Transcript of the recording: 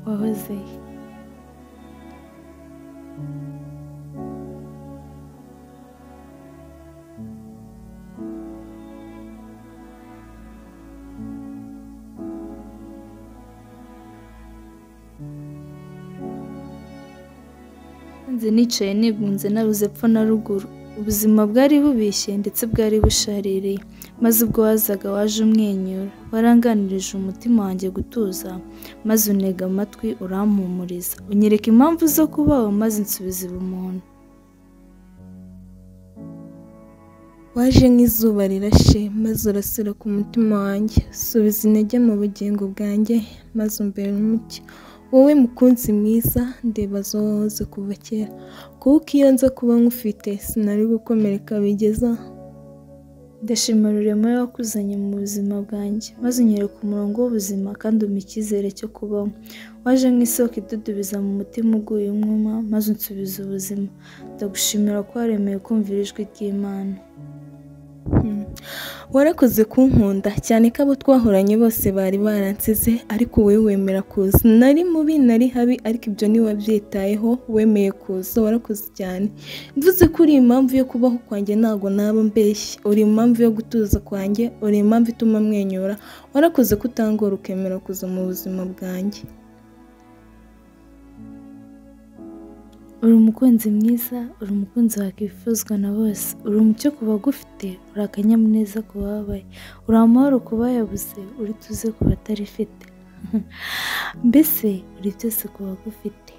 wahoze nzi nicaye nigunze nabuze epfo na ruguru. Ubuzima bwari bubishye ndetse bwari bushaririye, maze ubwo wazaga waje umwenyura, waranganirije umutima wanjye gutuza, maze untega amatwi urampumuriza, unyereka impamvu zo kubaho maze unsubiza ubumuntu. Waje nk'izuba rirashe maze urasira ku mutima wanjye, subiza intege mu bugingo bwanjye maze umbera umucyo. Wowe mukunzi mwiza ndebaza wahoze kuva kera, kuko iyo nza kuba nkufite sinari gukomereka bigeza. Ndashima Rurema wakuzanye mu buzima bwanjye, maze unyereka umurongo w'ubuzima kandi umpa icyizere cyo kubaho. Waje nk'isoko idudubiza mu mutima uguye umwuma maze unsubiza ubuzima. Ndagushimira ko waremeye kumvira ijwi ry'Imana. Warakoze kunkunda cyane ko abo twahoranye bose bari baransize, ariko wowe wemera kuza. Nari mubi nari habi, ariko ibyo ntiwabyitayeho, wemeye kuza. Warakoze cyane. Mvuze ko uri impamvu yo kubaho kwanjye ntabwo naba mbeshye. Uri impamvu yo gutuza kwanjye, uri impamvu ituma mwenyura. Warakoze kutangora ukemera kuza mu buzima bwanjye. Uri umukunzi mwiza, uri umukunzi wakifuzwa na bose, uri umucyo ku bagufite, uri akanyamuneza ku bababaye, uri amahoro ku bayabuze, uri tuze ku batarifite. Mbese uri byose ku bagufite.